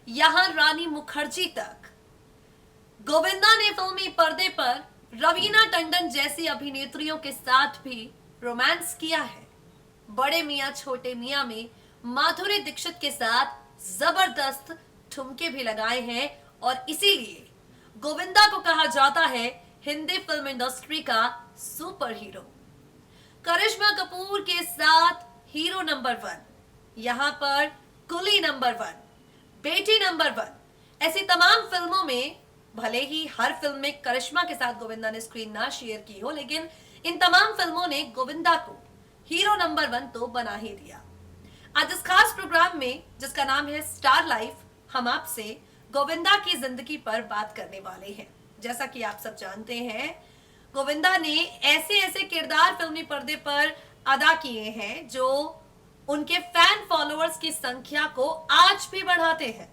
यहाँ रानी मुखर्जी तक। गोविंदा ने फिल्मी पर्दे पर रवीना टंडन जैसी अभिनेत्रियों के साथ भी रोमांस किया है। बड़े मियां छोटे मियां में माधुरी दीक्षित के साथ जबरदस्त ठुमके भी लगाए हैं और इसीलिए गोविंदा को कहा जाता है हिंदी फिल्म इंडस्ट्री का सुपर हीरो। करिश्मा कपूर के साथ हीरो नंबर 1, यहां पर कुली नंबर 1, बेटी नंबर 1, ऐसी तमाम फिल्मों में भले ही हर फिल्म में करिश्मा के साथ गोविंदा ने स्क्रीन ना शेयर की हो, लेकिन इन तमाम फिल्मों ने गोविंदा को हीरो नंबर 1 तो बना ही दिया। आज इस खास प्रोग्राम में जिसका नाम है स्टार लाइफ, हम आपसे गोविंदा की जिंदगी पर बात करने वाले हैं। जैसा कि आप सब जानते हैं, गोविंदा ने ऐसे ऐसे किरदार फिल्मी पर्दे पर अदा किए हैं जो उनके फैन फॉलोअर्स की संख्या को आज भी बढ़ाते हैं।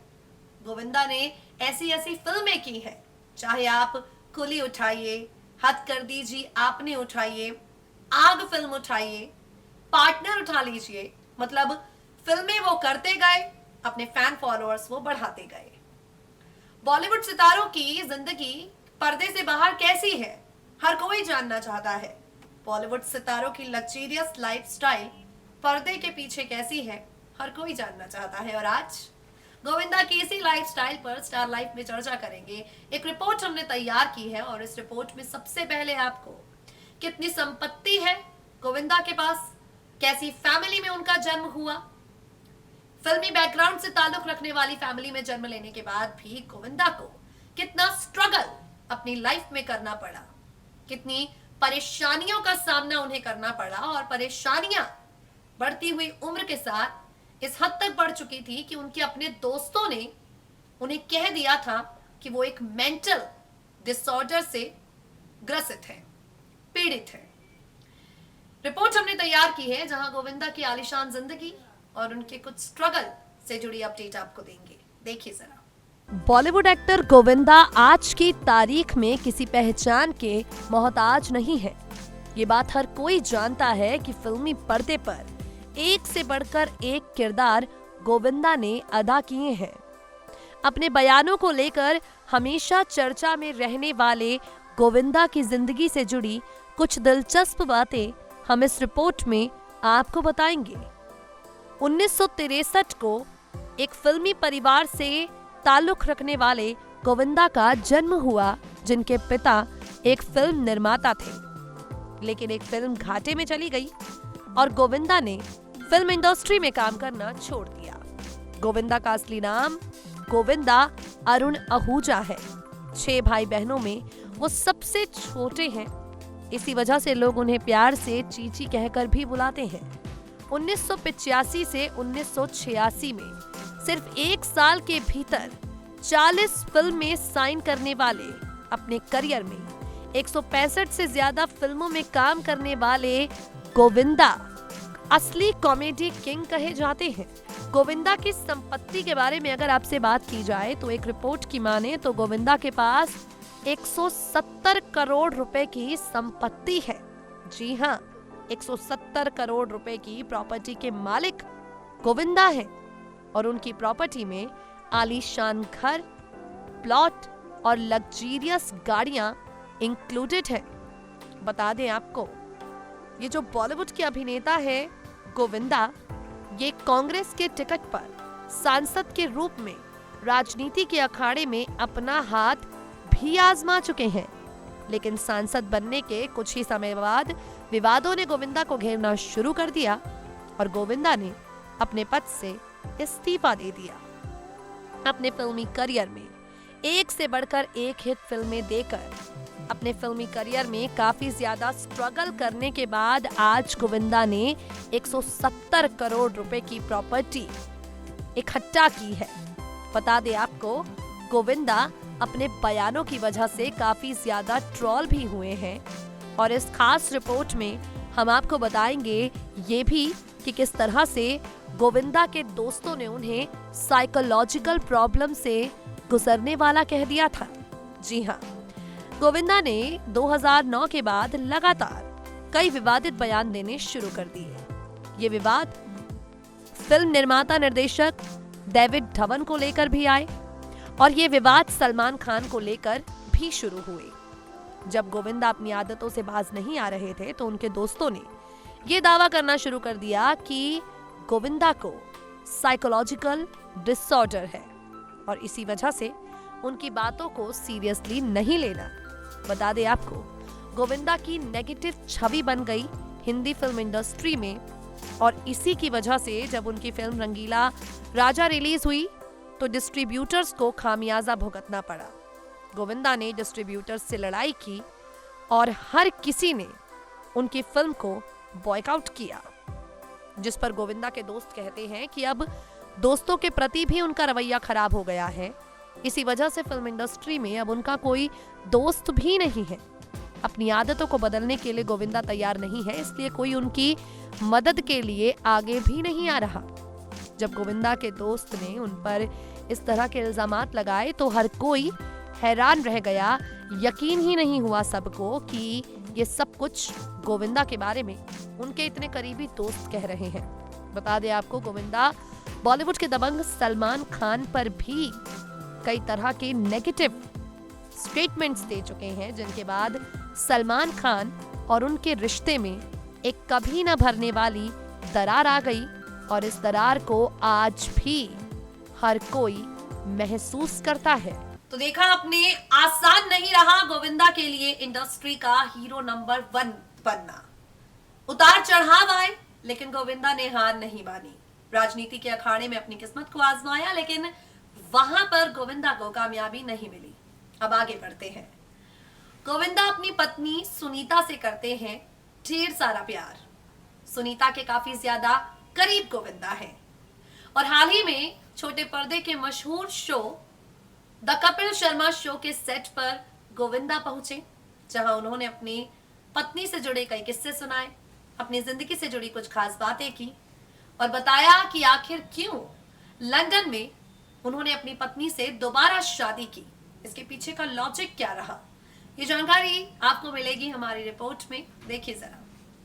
गोविंदा ने ऐसी ऐसी फिल्में की हैं, चाहे आप कुली उठाइए, हद कर दीजिए आपने उठाइए, आग फिल्म उठाइए, पार्टनर उठा लीजिए, मतलब फिल्में वो करते गए, अपने फैन फॉलोअर्स वो बढ़ाते गए। बॉलीवुड सितारों की जिंदगी पर्दे से बाहर कैसी है, हर कोई जानना चाहता है। बॉलीवुड सितारों की लग्जरियस लाइफस्टाइल पर्दे के पीछे कैसी है, हर कोई जानना चाहता है। और आज गोविंदा की इसी लाइफस्टाइल पर स्टार लाइफ में चर्चा करेंगे। एक रिपोर्ट हमने तैयार की है और इस रिपोर्ट में सबसे पहले आपको कितनी संपत्ति है गोविंदा के पास, कैसी फैमिली में उनका जन्म हुआ, फिल्मी बैकग्राउंड से ताल्लुक रखने वाली फैमिली में जन्म लेने के बाद भी गोविंदा को कितना स्ट्रगल अपनी लाइफ में करना पड़ा, कितनी परेशानियों का सामना उन्हें करना पड़ा, और परेशानियां बढ़ती हुई उम्र के साथ इस हद तक बढ़ चुकी थी कि उनके अपने दोस्तों ने उन्हें कह दिया था कि वो एक मेंटल डिसऑर्डर से ग्रसित है, पीड़ित है। रिपोर्ट हमने तैयार की है जहां गोविंदा की आलीशान जिंदगी और उनके कुछ स्ट्रगल से जुड़ी अपडेट आपको देंगे। देखिए जरा। बॉलीवुड एक्टर गोविंदा आज की तारीख में किसी पहचान के मोहताज नहीं है। ये बात हर कोई जानता है कि फिल्मी पर्दे पर एक से बढ़कर एक किरदार गोविंदा ने अदा किए हैं। अपने बयानों को लेकर हमेशा चर्चा में रहने वाले गोविंदा की जिंदगी से जुड़ी कुछ दिलचस्प बातें हम इस रिपोर्ट में आपको बताएंगे। 1963 को एक फिल्मी परिवार से ताल्लुक रखने वाले गोविंदा का जन्म हुआ, जिनके पिता एक फिल्म निर्माता थे। लेकिन एक फिल्म घाटे में चली गई और गोविंदा ने फिल्म इंडस्ट्री में काम करना छोड़ दिया। गोविंदा का असली नाम गोविंदा अरुण आहूजा है। 6 भाई बहनों में वो सबसे छोटे हैं। इसी वजह से लोग उन्हें प्यार से चीची कहकर भी बुलाते हैं। 1985 से 1986 में सिर्फ 1 साल के भीतर 40 फिल्म में साइन करने वाले, अपने करियर में 165 से ज्यादा फिल्मों में काम करने वाले गोविंदा असली कॉमेडी किंग कहे जाते हैं। गोविंदा की संपत्ति के बारे में अगर आपसे बात की जाए तो एक रिपोर्ट की माने तो गोविंदा के पास 170 करोड़ रुपए की संपत्ति है। जी हाँ, 170 करोड़ रुपए की प्रॉपर्टी के मालिक गोविंदा हैं और उनकी प्रॉपर्टी में आलीशान घर, प्लॉट और लग्जरियस गाड़ियां इंक्लूडेड है। बता दें आपको, ये जो बॉलीवुड के अभिनेता है गोविंदा, ये कांग्रेस के टिकट पर सांसद के रूप में राजनीति के अखाड़े में अपना हाथ भी आजमा चुके हैं। लेकिन सांसद बनने के कुछ ही समय बाद विवादों ने गोविंदा को घेरना शुरू कर दिया और गोविंदा ने अपने पद से इस्तीफा दे दिया। अपने फिल्मी करियर में एक से बढ़कर एक हिट फिल्में देकर अपने फिल्मी करियर में काफी ज्यादा स्ट्रगल करने के बाद आज गोविंदा ने 170 करोड़ रुपए की प्रॉपर्टी इकट्ठा की है। बता दें आपको, गोविंदा अपने बयानों की वजह से काफी ज्यादा ट्रोल भी हुए हैं और इस खास रिपोर्ट में हम आपको बताएंगे ये भी कि किस तरह से गोविंदा के दोस्तों ने उन्हें साइकोलॉजिकल प्रॉब्लम से गुजरने वाला कह दिया था। जी हाँ, गोविंदा ने 2009 के बाद लगातार कई विवादित बयान देने शुरू कर दिए। ये विवाद फिल्म निर्माता, निर्देशक डेविड धवन को लेकर भी आए और ये विवाद सलमान खान को लेकर भी शुरू हुए। जब गोविंदा अपनी आदतों से बाज नहीं आ रहे थे तो उनके दोस्तों ने ये दावा करना शुरू कर दिया कि गोविंदा को साइकोलॉजिकल डिसऑर्डर है और इसी वजह से उनकी बातों को सीरियसली नहीं लेना। बता दें आपको, गोविंदा की नेगेटिव छवि बन गई हिंदी फिल्म इंडस्ट्री में और इसी की वजह से जब उनकी फिल्म रंगीला राजा रिलीज हुई तो डिस्ट्रीब्यूटर्स को खामियाजा भुगतना पड़ा। गोविंदा ने डिस्ट्रीब्यूटर्स से लड़ाई की और हर किसी ने उनकी फिल्म को बॉयकआउट किया, जिस पर गोविंदा के दोस्त कहते हैं कि अब दोस्तों के प्रति भी उनका रवैया खराब हो गया है। इसी वजह से फिल्म इंडस्ट्री में अब उनका कोई दोस्त भी नहीं है। अपनी आदतों को बदलने के लिए गोविंदा तैयार नहीं है, इसलिए कोई उनकी मदद के लिए आगे भी नहीं आ रहा। जब गोविंदा के दोस्त ने उन पर इस तरह के इल्जामात लगाए तो हर कोई हैरान रह गया। यकीन ही नहीं हुआ सबको कि ये सब कुछ गोविंदा के बारे में उनके इतने करीबी दोस्त कह रहे हैं। बता दें आपको, गोविंदा बॉलीवुड के दबंग सलमान खान पर भी कई तरह के नेगेटिव स्टेटमेंट्स दे चुके हैं, जिनके बाद सलमान खान और उनके रिश्ते में एक कभी न भरने वाली दरार आ गई और इस दरार को आज भी हर कोई महसूस करता है। तो देखा आपने, आसान नहीं रहा गोविंदा के लिए इंडस्ट्री का हीरो नंबर 1 बनना। उतार चढ़ाव आए लेकिन गोविंदा ने हार नहीं मानी। राजनीति के अखाड़े में अपनी किस्मत को आजमाया लेकिन वहां पर गोविंदा को कामयाबी नहीं मिली। अब आगे बढ़ते हैं। गोविंदा अपनी पत्नी सुनीता से करते हैं ढेर सारा प्यार। सुनीता के काफी ज्यादा करीब गोविंदा है और हाल ही में छोटे पर्दे के मशहूर show the Kapil Sharma show के सेट पर गोविंदा पहुंचे, जहां उन्होंने अपनी पत्नी से जुड़े कई किस्से सुनाए, अपनी जिंदगी से जुड़ी कुछ खास बातें की और बताया कि आखिर क्यों लंदन में उन्होंने अपनी पत्नी से दोबारा शादी की, इसके पीछे का लॉजिक क्या रहा। ये जानकारी आपको मिलेगी हमारी रिपोर्ट में, देखिए जरा।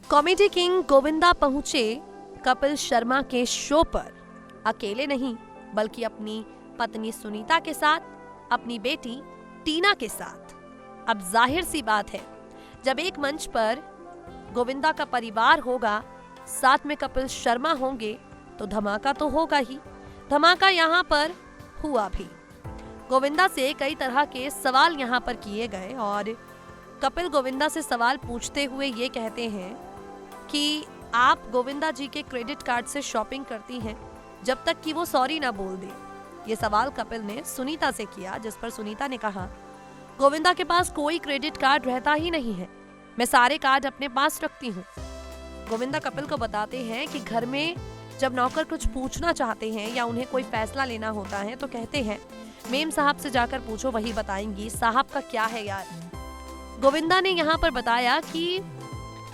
कॉमेडी किंग गोविंदा पहुंचे कपिल शर्मा के शो पर अकेले नहीं बल्कि अपनी पत्नी सुनीता के साथ, अपनी बेटी टीना के साथ। अब जाहिर सी बात है, जब एक मंच पर गोविंदा का परिवार होगा, साथ में कपिल शर्मा होंगे तो धमाका तो होगा ही। धमाका यहाँ पर हुआ भी। गोविंदा से कई तरह के सवाल यहाँ पर किए गए और कपिल गोविंदा से सवाल पूछते हुए ये कहते हैं कि आप गोविंदा जी के क्रेडिट कार्ड से शॉपिंग करती हैं जब तक कि वो सॉरी ना बोल दे। ये सवाल कपिल ने सुनीता से किया, जिस पर सुनीता ने कहा, गोविंदा के पास कोई क्रेडिट कार्ड रहता ही नहीं है, मैं सारे कार्ड अपने पास रखती हूँ। गोविंदा कपिल को बताते हैं कि घर में जब नौकर कुछ पूछना चाहते हैं या उन्हें कोई फैसला लेना होता है तो कहते हैं मेम साहब से जाकर पूछो, वही बताएंगी, साहब का क्या है यार। गोविंदा ने यहाँ पर बताया कि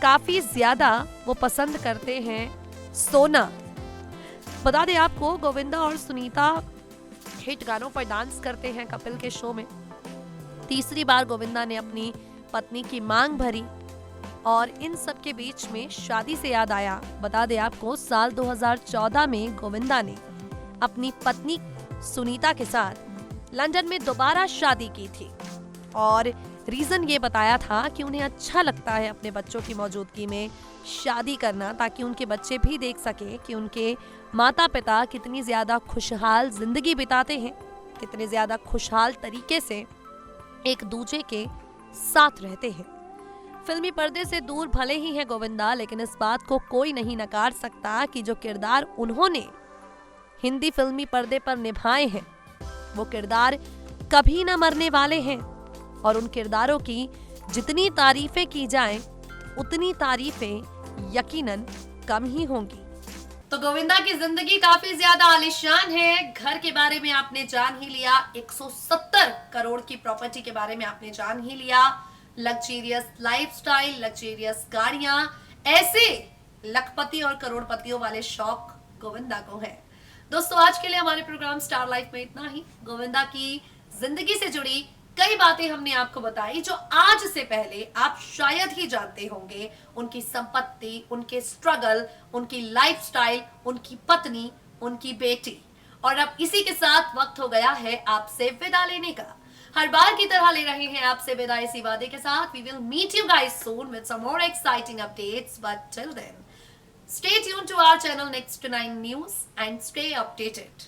काफी ज्यादा वो पसंद करते हैं सोना। बता दें आपको, गोविंदा और सुनीता हिट गानों पर डांस करते हैं कपिल के शो में। तीसरी बार गोविंदा ने अपनी पत्नी की मांग भरी और इन सब के बीच में शादी से याद आया। बता दें आपको, साल 2014 में गोविंदा ने अपनी पत्नी सुनीता के साथ लंदन में दोबारा शादी की थी और रीजन ये बताया था कि उन्हें अच्छा लगता है अपने बच्चों की मौजूदगी में शादी करना, ताकि उनके बच्चे भी देख सके कि उनके माता पिता कितनी ज्यादा खुशहाल जिंदगी बिताते हैं, कितने ज्यादा खुशहाल तरीके से एक दूसरे के साथ रहते हैं। फिल्मी पर्दे से दूर भले ही है गोविंदा, लेकिन इस बात को कोई नहीं नकार सकता कि जो किरदार उन्होंने हिंदी फिल्मी पर्दे पर निभाए हैं वो किरदार कभी न मरने वाले हैं और उन किरदारों की जितनी तारीफें की जाएं उतनी तारीफें यकीनन कम ही होंगी। तो गोविंदा की जिंदगी काफी ज्यादा आलीशान है। घर के बारे में आपने जान ही लिया, 170 करोड़ की प्रॉपर्टी के बारे में आपने जान ही लिया, लग्जरियस लाइफस्टाइल, लग्जरियस गाड़ियां, ऐसे लखपति और करोड़पतियों वाले शौक गोविंदा को है। दोस्तों, आज के लिए हमारे प्रोग्राम स्टार लाइफ में इतना ही। गोविंदा की जिंदगी से जुड़ी कई बातें हमने आपको बताई जो आज से पहले आप शायद ही जानते होंगे। उनकी संपत्ति, उनके स्ट्रगल, उनकी लाइफस्टाइल, उनकी पत्नी, उनकी बेटी और अब इसी के साथ वक्त हो गया है आपसे विदा लेने का। हर बार की तरह ले रहे हैं आपसे विदा इसी वादे के साथ, we will meet you guys soon with some more exciting updates, but till then stay tuned to our channel Next to 9 News and stay updated.